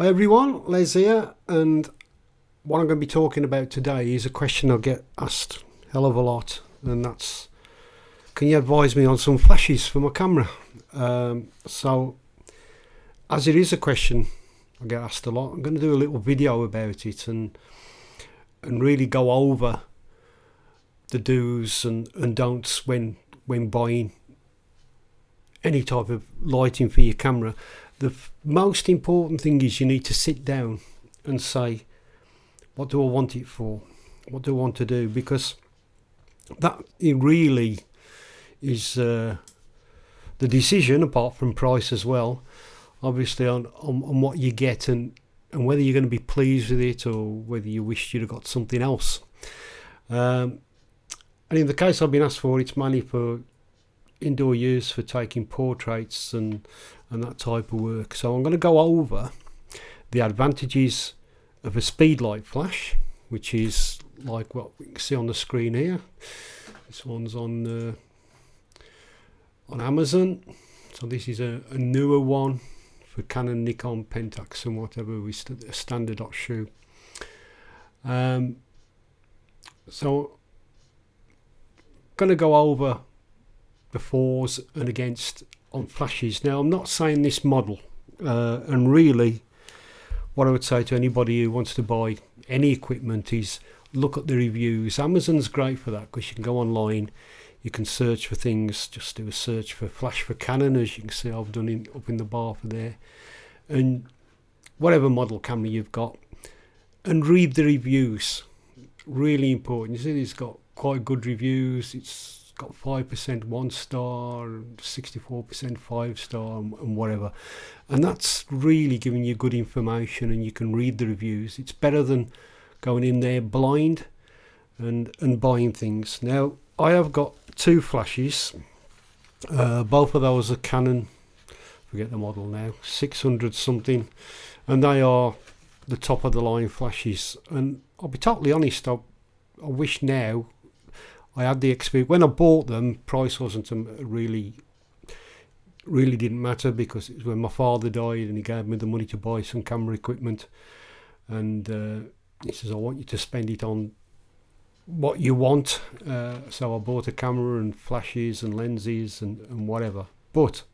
Hi everyone, Les here, and what I'm going to be talking about today is a question I get asked a hell of a lot, and that's, can you advise me on some flashes for my camera? So, as it is a question I get asked a lot, I'm going to do a little video about it and really go over the do's and don'ts when buying any type of lighting for your camera. The most important thing is you need to sit down and say, what do I want it for? What do I want to do? Because that it really is the decision, apart from price as well, obviously on what you get and whether you're going to be pleased with it or whether you wish you'd have got something else. And in the case I've been asked for, it's mainly for indoor use, for taking portraits and that type of work. So I'm going to go over the advantages of a speedlight flash, which is like what we can see on the screen here. This one's on Amazon. So this is a newer one for Canon, Nikon, Pentax and whatever, with a standard dot shoe. So going to go over the fors and against on flashes. Now, I'm not saying this model, and really what I would say to anybody who wants to buy any equipment is look at the reviews. Amazon's great for that because you can go online, you can search for things, just do a search for flash for Canon, as you can see I've done up in the bar for there, and whatever model camera you've got, and read the reviews. Really important. You see it's got quite good reviews. It's got 5% 1 star, 64% 5 star and whatever, and that's really giving you good information, and you can read the reviews. It's better than going in there blind and buying things. Now I have got two flashes, both of those are Canon, forget the model now, 600 something, and they are the top of the line flashes. And I'll be totally honest, I wish now I had the experience. When I bought them, price wasn't really didn't matter, because it was when my father died and he gave me the money to buy some camera equipment, and he says, I want you to spend it on what you want. So I bought a camera and flashes and lenses and whatever. But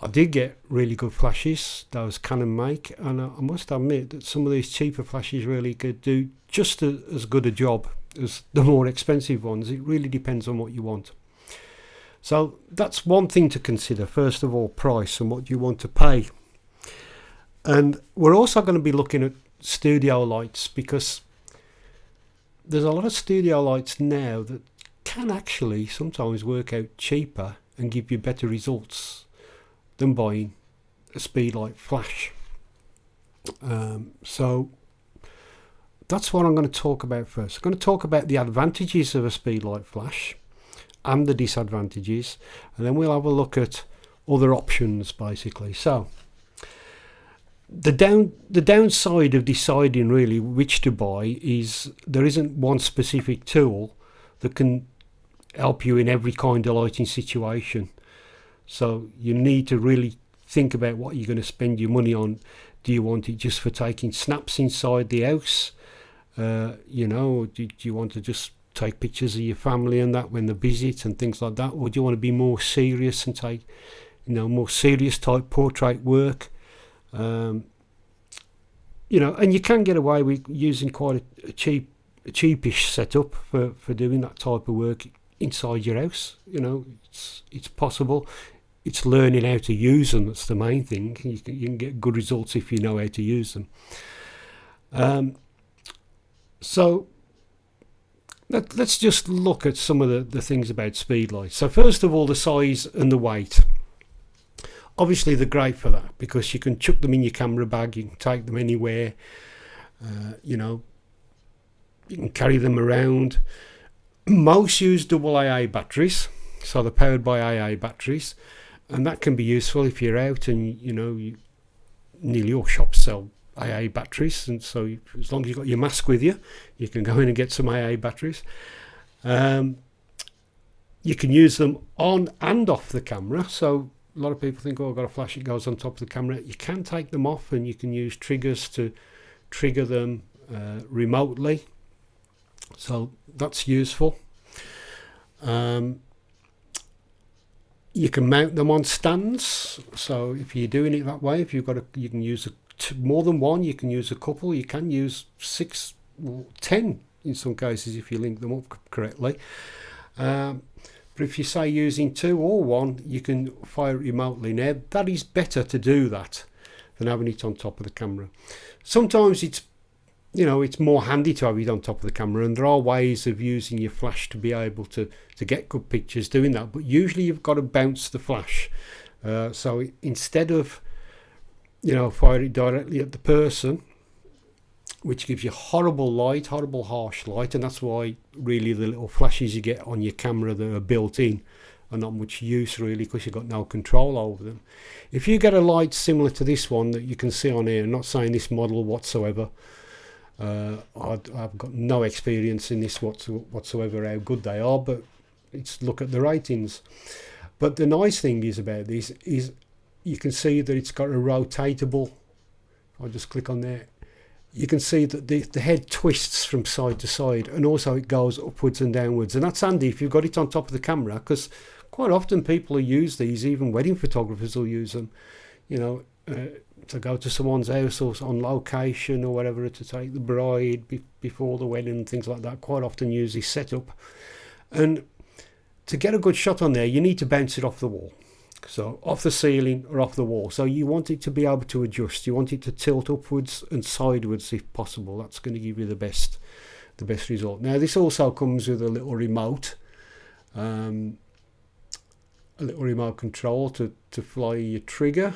I did get really good flashes, those Canon make, and I must admit that some of these cheaper flashes really could do just as good a job as the more expensive ones. It really depends on what you want. So that's one thing to consider. First of all, price and what you want to pay. And we're also going to be looking at studio lights, because there's a lot of studio lights now that can actually sometimes work out cheaper and give you better results than buying a speedlight flash. So that's what I'm going to talk about first. I'm going to talk about the advantages of a speedlight flash and the disadvantages, and then we'll have a look at other options basically. So the downside of deciding really which to buy is there isn't one specific tool that can help you in every kind of lighting situation. So you need to really think about what you're going to spend your money on. Do you want it just for taking snaps inside the house? Do you want to just take pictures of your family and that when they visit and things like that? Or do you want to be more serious and take, more serious type portrait work? And you can get away with using quite a cheapish setup for doing that type of work inside your house. It's possible. It's learning how to use them that's the main thing. You can get good results if you know how to use them. So let's just look at some of the things about speedlights. So first of all, the size and the weight. Obviously they're great for that, because you can chuck them in your camera bag, you can take them anywhere, you can carry them around. Most use AA batteries, so they're powered by AA batteries, and that can be useful if you're out and nearly all shops sell AA batteries, and so as long as you've got your mask with you, you can go in and get some AA batteries. You can use them on and off the camera, so a lot of people think, oh, I've got a flash, it goes on top of the camera. You can take them off, and you can use triggers to trigger them remotely. So that's useful. You can mount them on stands. So if you're doing it that way, if you've got you can use more than one. You can use a couple. You can use 6 or 10 in some cases if you link them up correctly. But if you say using 2 or 1, you can fire it remotely. Now that is better to do that than having it on top of the camera. Sometimes it's more handy to have it on top of the camera, and there are ways of using your flash to be able to get good pictures doing that, but usually you've got to bounce the flash. So instead of fire it directly at the person, which gives you horrible harsh light, and that's why really the little flashes you get on your camera that are built in are not much use really, because you've got no control over them. If you get a light similar to this one that you can see on here, I'm not saying this model whatsoever, I've got no experience in this whatsoever how good they are, but it's look at the ratings. But the nice thing is about this is you can see that it's got a rotatable. I'll just click on there. You can see that the head twists from side to side, and also it goes upwards and downwards, and that's handy if you've got it on top of the camera, because quite often people will use these, even wedding photographers will use them, to go to someone's house or on location or whatever, to take the bride before the wedding and things like that. Quite often use this setup, and to get a good shot on there you need to bounce it off the wall, so off the ceiling or off the wall. So you want it to be able to adjust, you want it to tilt upwards and sideways if possible. That's going to give you the best result. Now this also comes with a little remote control to fly your trigger.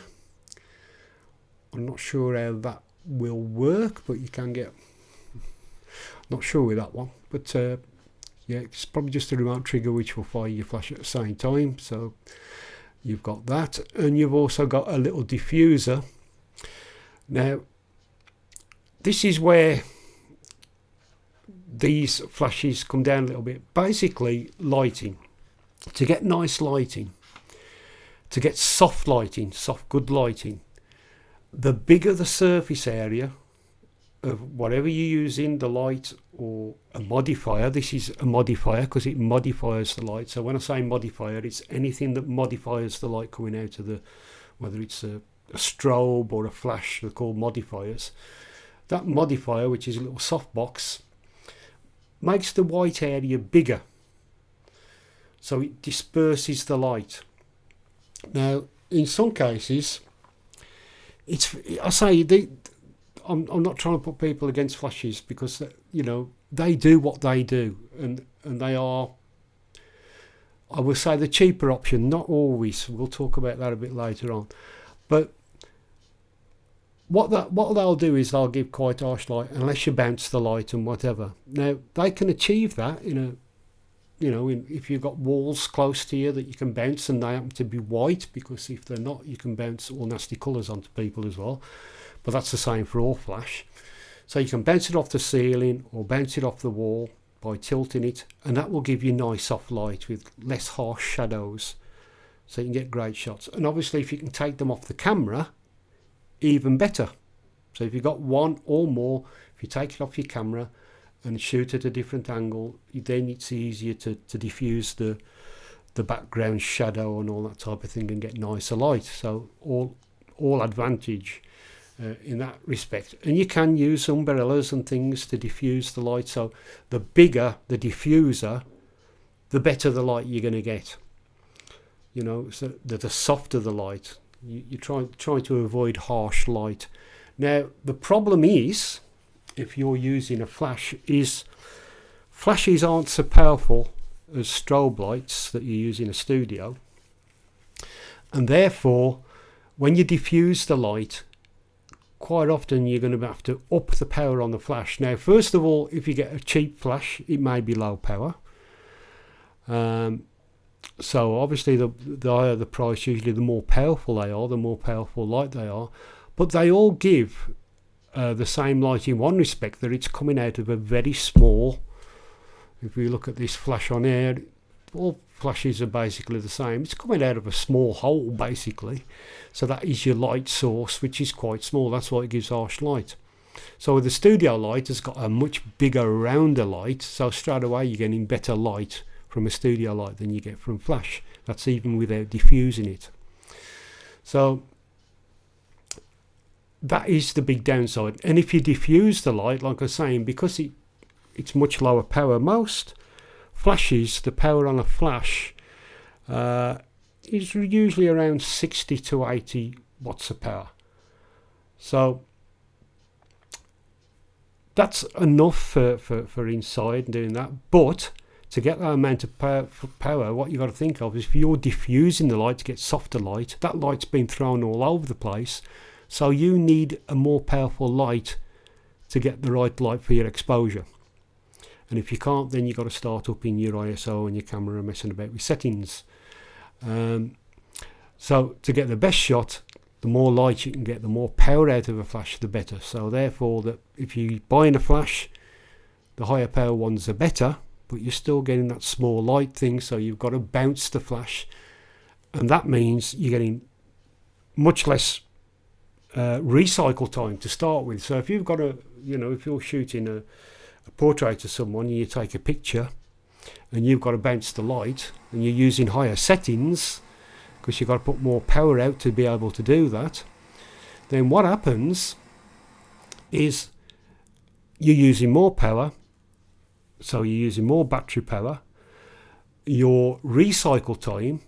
I'm not sure how that will work, but you can get, not sure with that one, but yeah, it's probably just a remote trigger which will fire your flash at the same time. So you've got that, and you've also got a little diffuser. Now this is where these flashes come down a little bit. Basically lighting, to get nice lighting, to get soft good lighting, the bigger the surface area of whatever you're using, the light or a modifier. This is a modifier because it modifies the light. So when I say modifier, it's anything that modifies the light coming out of whether it's a strobe or a flash, they're called modifiers. That modifier, which is a little softbox, makes the white area bigger, so it disperses the light. Now in some cases, I'm not trying to put people against flashes, because they do what they do, and they are, I will say, the cheaper option. Not always, we'll talk about that a bit later on, but what they'll do is they'll give quite harsh light unless you bounce the light and whatever. Now they can achieve that if you've got walls close to you that you can bounce and they happen to be white, because if they're not, you can bounce all nasty colours onto people as well. But that's the same for all flash. So you can bounce it off the ceiling or bounce it off the wall by tilting it, and that will give you nice soft light with less harsh shadows, so you can get great shots. And obviously if you can take them off the camera, even better. So if you've got one or more, if you take it off your camera and shoot at a different angle, then it's easier to diffuse the background shadow and all that type of thing and get nicer light. So all advantage in that respect. And you can use umbrellas and things to diffuse the light. So the bigger the diffuser, the better the light you're going to get. So the softer the light. You try to avoid harsh light. Now the problem is, if you're using a flash, is flashes aren't so powerful as strobe lights that you use in a studio, and therefore when you diffuse the light, quite often you're going to have to up the power on the flash. Now first of all, if you get a cheap flash, it may be low power, so obviously the higher the price, usually the more powerful they are, the more powerful light they are. But they all give the same light in one respect, that it's coming out of a very small, if we look at this flash on here, all flashes are basically the same. It's coming out of a small hole basically, so that is your light source, which is quite small. That's why it gives harsh light. So with the studio light, it's got a much bigger, rounder light, so straight away you're getting better light from a studio light than you get from flash. That's even without diffusing it. So that is the big downside. And if you diffuse the light, like I was saying, because it's much lower power, most flashes, the power on a flash is usually around 60 to 80 watts of power. So that's enough for inside doing that. But to get that amount of power, what you've got to think of is if you're diffusing the light to get softer light, that light's been thrown all over the place. So you need a more powerful light to get the right light for your exposure. And if you can't, then you've got to start up in your ISO and your camera messing about with settings. So to get the best shot, the more light you can get, the more power out of a flash, the better. So therefore, that if you're buying a flash, the higher power ones are better, but you're still getting that small light thing, so you've got to bounce the flash. And that means you're getting much less recycle time to start with. So if you've got if you're shooting a portrait of someone and you take a picture and you've got to bounce the light and you're using higher settings because you've got to put more power out to be able to do that, then what happens is you're using more power, so you're using more battery power. Your recycle time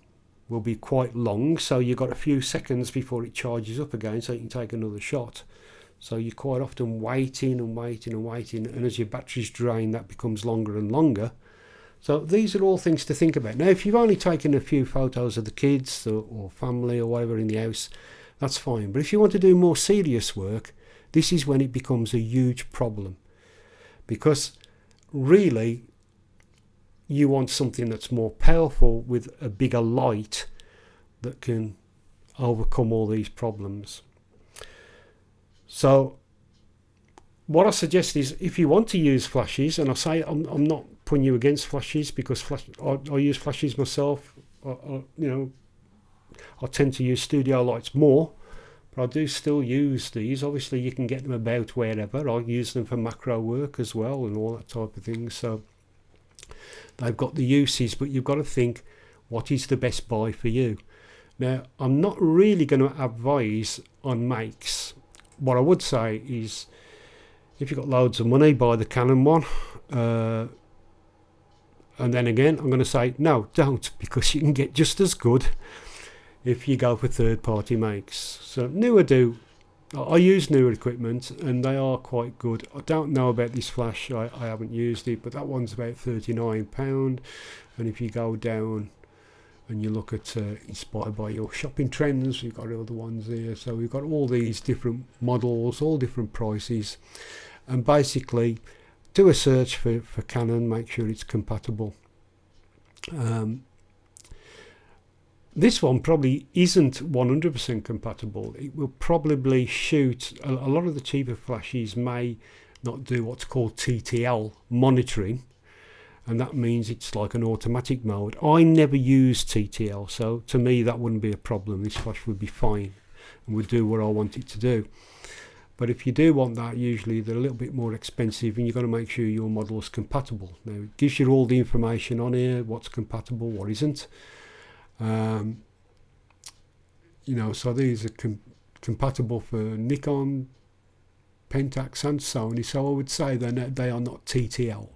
will be quite long, so you've got a few seconds before it charges up again so you can take another shot. So you're quite often waiting, and as your batteries drain, that becomes longer and longer. So these are all things to think about. Now, if you've only taken a few photos of the kids or family or whatever in the house, that's fine. But if you want to do more serious work, this is when it becomes a huge problem. Because really, you want something that's more powerful with a bigger light that can overcome all these problems. So what I suggest is, if you want to use flashes, and I say I'm not putting you against flashes, because I use flashes myself. I tend to use studio lights more, but I do still use these. Obviously, you can get them about wherever. I use them for macro work as well and all that type of thing. So they've got the uses, but you've got to think, what is the best buy for you? Now, I'm not really going to advise on makes. What I would say is, if you've got loads of money, buy the Canon one. And then again, I'm going to say, no, don't, because you can get just as good if you go for third-party makes. So I use newer equipment, and they are quite good. I don't know about this flash, I haven't used it, but that one's about £39. And if you go down and you look at inspired by your shopping trends, we've got other ones there. So we've got all these different models, all different prices, and basically do a search for Canon, make sure it's compatible. This one probably isn't 100% compatible. It will probably shoot, a lot of the cheaper flashes may not do what's called TTL monitoring, and that means it's like an automatic mode. I never use TTL, so to me that wouldn't be a problem. This flash would be fine and would do what I want it to do. But if you do want that, usually they're a little bit more expensive, and you've got to make sure your model is compatible. Now, it gives you all the information on here, what's compatible, what isn't. So these are compatible for Nikon, Pentax and Sony, so I would say they are not TTL.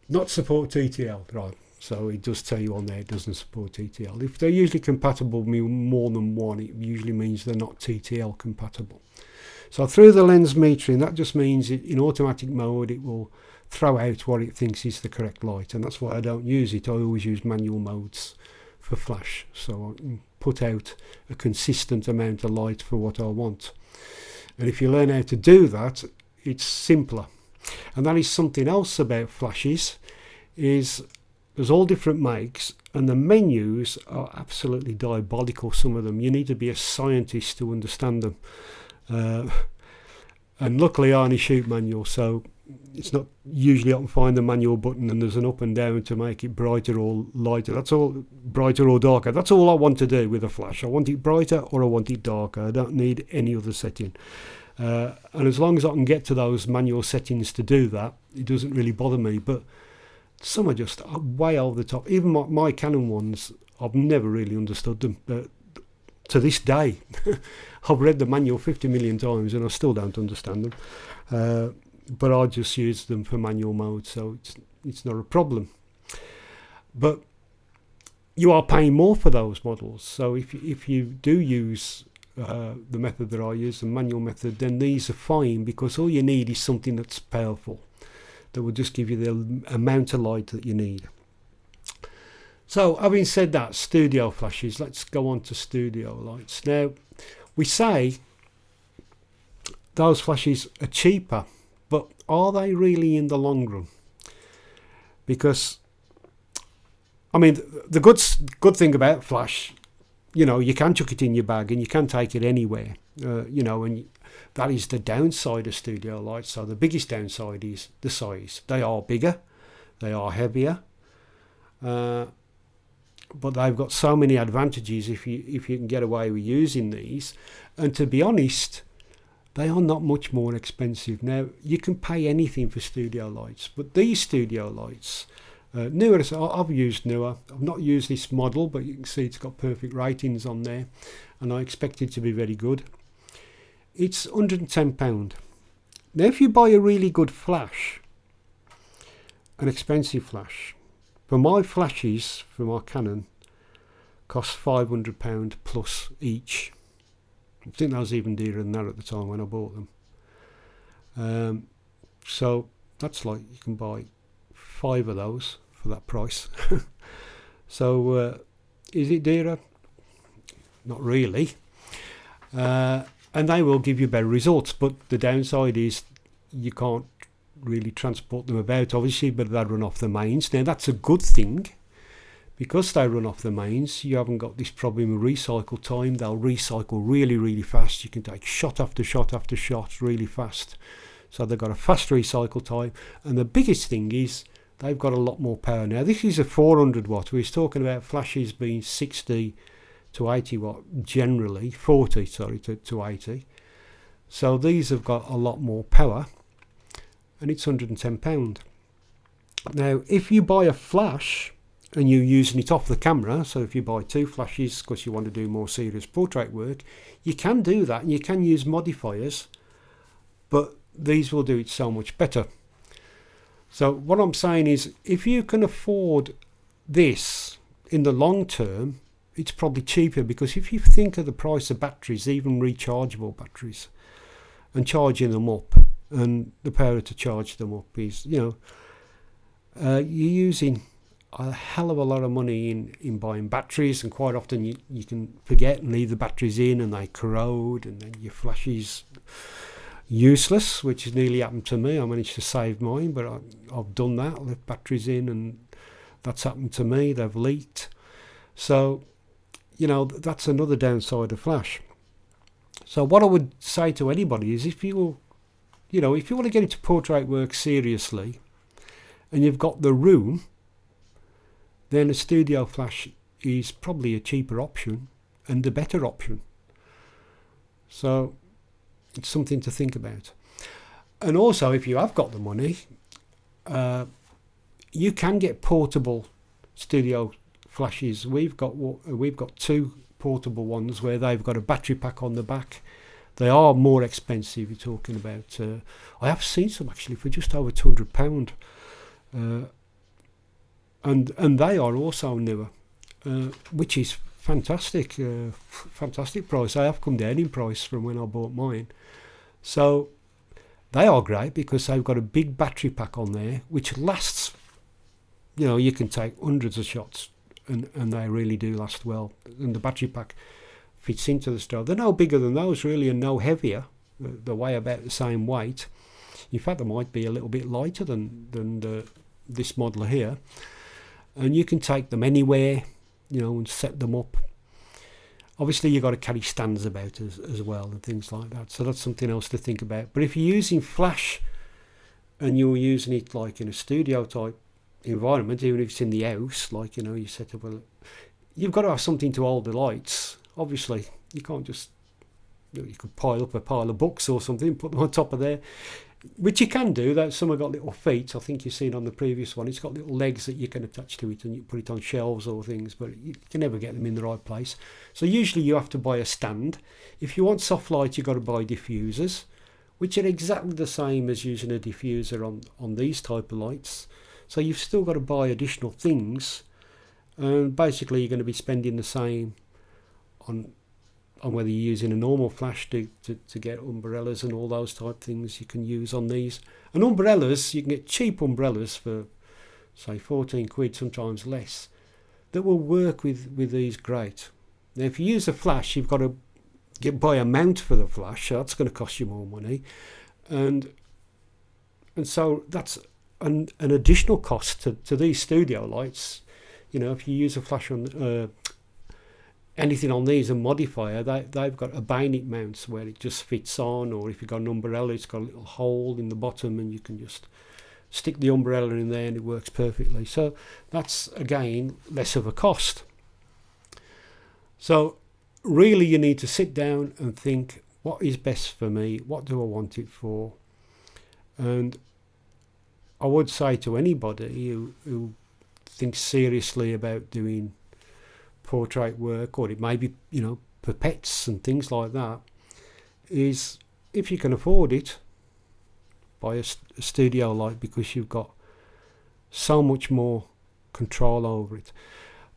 Not support TTL, right? So it does tell you on there it doesn't support TTL. If they're usually compatible with more than one, it usually means they're not TTL compatible. So through the lens metering, that just means in automatic mode it will throw out what it thinks is the correct light, and that's why I don't use it. I always use manual modes for flash, so I can put out a consistent amount of light for what I want. And if you learn how to do that, it's simpler. And that is something else about flashes, is there's all different makes, and the menus are absolutely diabolical, some of them. You need to be a scientist to understand them. And luckily I only shoot manual, so it's not usually I can find the manual button and there's an up and down to make it brighter or lighter. That's all, brighter or darker. That's all I want to do with a flash. I want it brighter or I want it darker. I don't need any other setting. And as long as I can get to those manual settings to do that, it doesn't really bother me. But some are just way over the top. Even my Canon ones, I've never really understood them. To this day, I've read the manual 50 million times and I still don't understand them. But I just use them for manual mode, so it's not a problem. But you are paying more for those models. So if you do use the method that I use, the manual method, then these are fine, because all you need is something that's powerful, that will just give you the amount of light that you need. So having said that, studio flashes, let's go on to studio lights. Now, we say those flashes are cheaper, but are they really in the long run? Because, I mean, the good thing about flash, you know, you can chuck it in your bag and you can take it anywhere, you know, and that is the downside of studio lights. So the biggest downside is the size. They are bigger, they are heavier, but they've got so many advantages if you can get away with using these. And to be honest, they are not much more expensive. Now, you can pay anything for studio lights, but these studio lights, Neewer, I've used Neewer. I've not used this model, but you can see it's got perfect ratings on there, and I expect it to be very good. It's £110. Now, if you buy a really good flash, an expensive flash, for my flashes, for my Canon, cost £500 plus each. I think that was even dearer than that at the time when I bought them. So that's like, you can buy 5 of those for that price. So is it dearer? Not really. And they will give you better results, but the downside is you can't really transport them about, obviously, but they run off the mains. Now, that's a good thing. Because they run off the mains, you haven't got this problem with recycle time. They'll recycle really, really fast. You can take shot after shot after shot really fast. So they've got a fast recycle time. And the biggest thing is they've got a lot more power. Now, this is a 400 watt. We was talking about flashes being 60 to 80 watt generally, 40, sorry, to 80. So these have got a lot more power, and it's £110. Now, if you buy a flash and you're using it off the camera, so if you buy 2 flashes because you want to do more serious portrait work, you can do that, and you can use modifiers, but these will do it so much better. So what I'm saying is, if you can afford this in the long term, it's probably cheaper, because if you think of the price of batteries, even rechargeable batteries, and charging them up, and the power to charge them up is, you know, you're using a hell of a lot of money in buying batteries, and quite often you can forget and leave the batteries in and they corrode, and then your flash is useless, which has nearly happened to me. I managed to save mine, but I've done that. I left batteries in and that's happened to me. They've leaked. So, you know, that's another downside of flash. So what I would say to anybody is, if you want to get into portrait work seriously and you've got the room, then a studio flash is probably a cheaper option and a better option. So it's something to think about. And also, if you have got the money, you can get portable studio flashes. We've got 2 portable ones where they've got a battery pack on the back. They are more expensive. You're talking about, I have seen some actually for just over £200, and they are also Neewer, which is fantastic. Fantastic price. They have come down in price from when I bought mine. So they are great because they've got a big battery pack on there which lasts, you know, you can take hundreds of shots, and they really do last well. And the battery pack fits into the stove. They're no bigger than those really, and no heavier. They weigh about the same weight. In fact, they might be a little bit lighter than this model here. And you can take them anywhere, you know, and set them up. Obviously, you've got to carry stands about as well and things like that. So that's something else to think about. But if you're using flash and you're using it like in a studio type environment, even if it's in the house, like, you know, you set up you've got to have something to hold the lights. Obviously, you can't just, you could pile up a pile of books or something, put them on top of there, which you can do. That some have got little feet. I think you've seen on the previous one. It's got little legs that you can attach to it, and you put it on shelves or things, but you can never get them in the right place. So usually you have to buy a stand. If you want soft light, you've got to buy diffusers, which are exactly the same as using a diffuser on these type of lights. So you've still got to buy additional things, and basically you're going to be spending the same on whether you're using a normal flash to get umbrellas and all those type things you can use on these. And umbrellas, you can get cheap umbrellas for say 14 quid, sometimes less, that will work with these great. Now if you use a flash, you've got to buy a mount for the flash, so that's going to cost you more money, and so that's an additional cost to these studio lights. You know, if you use a flash on anything on these, a modifier, they've got a bayonet mounts where it just fits on, or if you've got an umbrella, it's got a little hole in the bottom and you can just stick the umbrella in there and it works perfectly. So that's, again, less of a cost. So really you need to sit down and think, what is best for me? What do I want it for? And I would say to anybody who thinks seriously about doing portrait work, or it may be, you know, pipettes and things like that, is if you can afford it, buy a studio light, because you've got so much more control over it.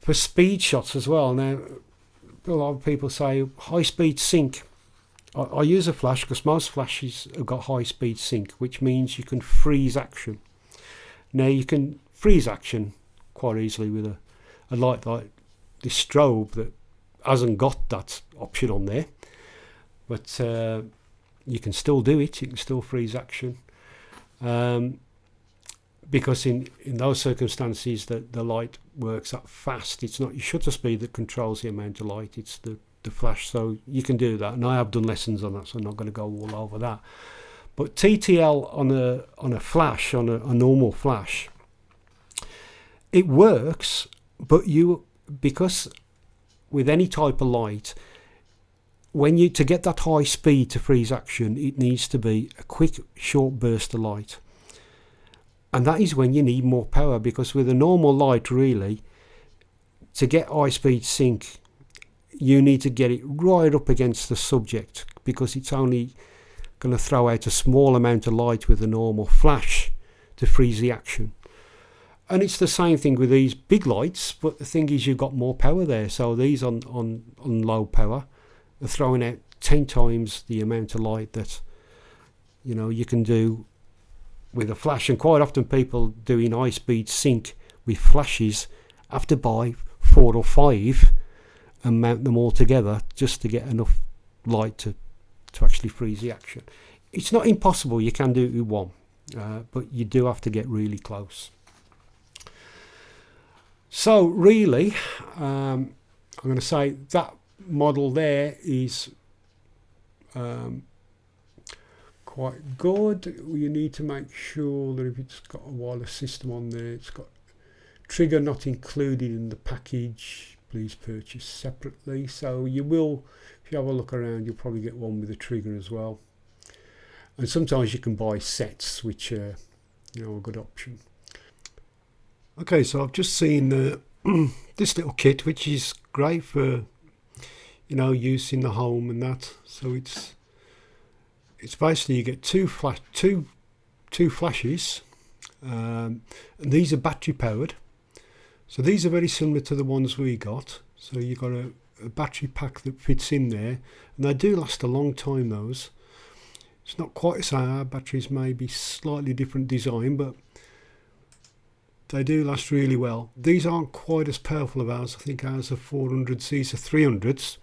For speed shots as well, now a lot of people say high speed sync. I use a flash because most flashes have got high speed sync, which means you can freeze action. Now you can freeze action quite easily with a light like this strobe that hasn't got that option on there, but you can still do it. You can still freeze action, because in those circumstances that the light works that fast. It's not your shutter speed that controls the amount of light, it's the flash. So you can do that, and I have done lessons on that, so I'm not going to go all over that. But TTL on a flash, on a normal flash, it works, but because with any type of light, to get that high speed to freeze action, it needs to be a quick short burst of light, and that is when you need more power. Because with a normal light, really, to get high speed sync, you need to get it right up against the subject, because it's only going to throw out a small amount of light with a normal flash to freeze the action. And it's the same thing with these big lights, but the thing is you've got more power there. So these on low power are throwing out 10 times the amount of light that, you know, you can do with a flash. And quite often people doing high speed sync with flashes have to buy 4 or 5 and mount them all together just to get enough light to actually freeze the action. It's not impossible, you can do it with one, but you do have to get really close. So really, I'm going to say that model there is quite good. You need to make sure that if it's got a wireless system on there, it's got trigger not included in the package, please purchase separately. So you will, if you have a look around, you'll probably get one with a trigger as well. And sometimes you can buy sets, which are, you know, a good option. Okay, so I've just seen this little kit, which is great for, you know, use in the home and that. So it's basically you get two flashes, and these are battery powered. So these are very similar to the ones we got. So you've got a battery pack that fits in there, and they do last a long time. Those, it's not quite the same. Our batteries may be slightly different design, but they do last really well. These aren't quite as powerful as ours. I think ours are 400s, these are 300s.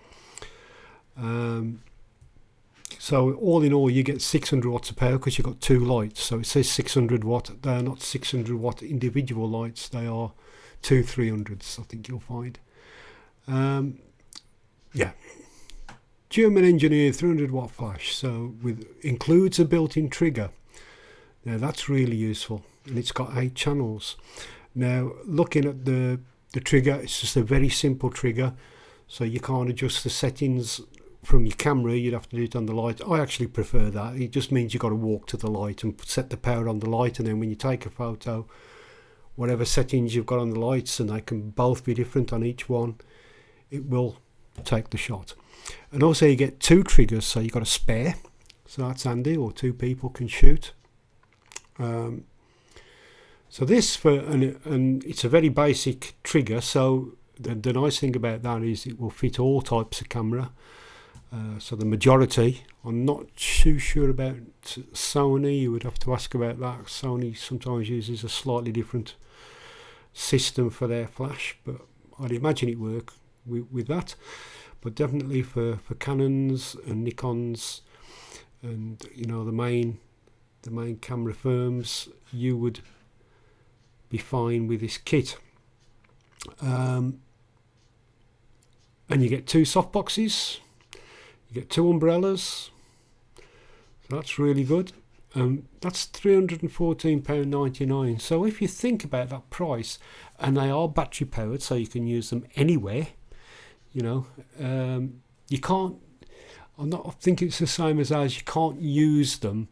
So all in all, you get 600 watts of power because you've got 2 lights. So it says 600 watt. They are not 600 watt individual lights. They are 2 300s, I think you'll find. Yeah. German engineered 300 watt flash. So includes a built-in trigger. Now that's really useful, and it's got 8 channels. Now looking at the trigger, it's just a very simple trigger, so you can't adjust the settings from your camera. You'd have to do it on the light. I actually prefer that. It just means you've got to walk to the light and set the power on the light, and then when you take a photo, whatever settings you've got on the lights, and they can both be different on each one, it will take the shot. And also you get 2 triggers, so you've got a spare, so that's handy, or 2 people can shoot. So this and it's a very basic trigger, so the nice thing about that is it will fit all types of camera. So the majority, I'm not too sure about Sony, you would have to ask about that. Sony sometimes uses a slightly different system for their flash, but I'd imagine it work with that. But definitely for Canons and Nikons and the main camera firms, you would be fine with this kit. And you get 2 soft boxes, you get 2 umbrellas, so that's really good. That's £314.99. So if you think about that price, and they are battery powered, so you can use them anywhere, you can't, I'm not thinking it's the same as ours, you can't use them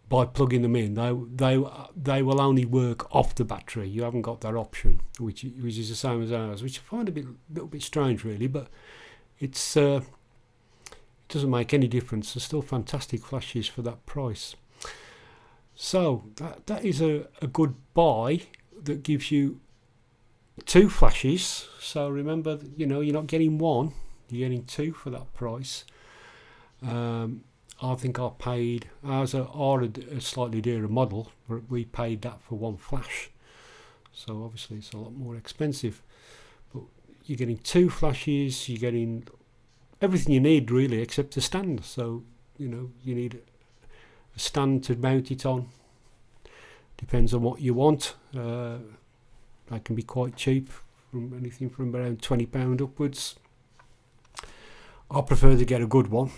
by plugging them in. They will only work off the battery. You haven't got that option, which is the same as ours, which I find a little bit strange really, but it's it doesn't make any difference. They're still fantastic flashes for that price. So that is a good buy that gives you 2 flashes. So remember, you're not getting 1, you're getting 2 for that price. I think I paid, ours are a slightly dearer model, but we paid that for 1 flash. So obviously it's a lot more expensive. But you're getting 2 flashes, you're getting everything you need really, except a stand. So, you need a stand to mount it on. Depends on what you want. They can be quite cheap, from anything from around £20 upwards. I prefer to get a good one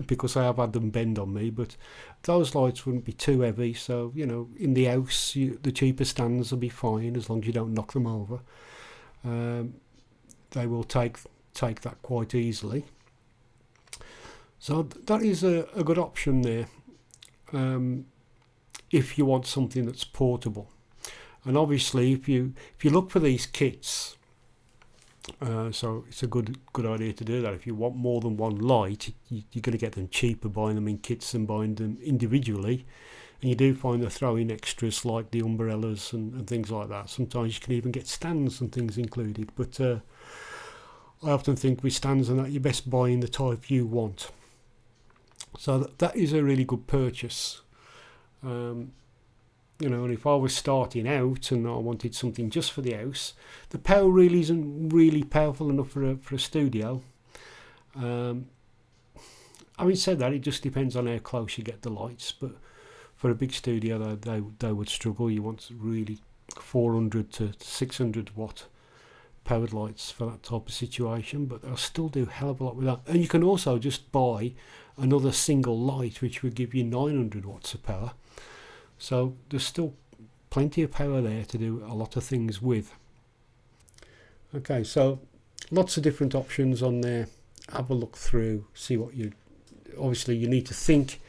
because I have had them bend on me, but those lights wouldn't be too heavy, so in the house the cheaper stands will be fine as long as you don't knock them over. They will take that quite easily, so that is a good option there if you want something that's portable. And obviously if you look for these kits, so it's a good idea to do that. If you want more than 1 light, you're going to get them cheaper buying them in kits than buying them individually. And you do find they're throwing extras like the umbrellas and things like that. Sometimes you can even get stands and things included. But I often think with stands and that, you're best buying the type you want. So that is a really good purchase. And if I was starting out and I wanted something just for the house, the power really isn't really powerful enough for a studio. Having said that, it just depends on how close you get the lights, but for a big studio they would struggle. You want really 400 to 600 watt powered lights for that type of situation, but they'll still do a hell of a lot with that. And you can also just buy another single light which would give you 900 watts of power. So there's still plenty of power there to do a lot of things with. Okay, so lots of different options on there. Have a look through, see what obviously you need to think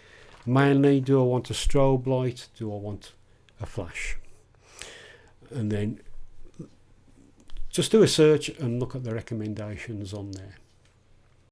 mainly, do I want a strobe light, do I want a flash? And then just do a search and look at the recommendations on there.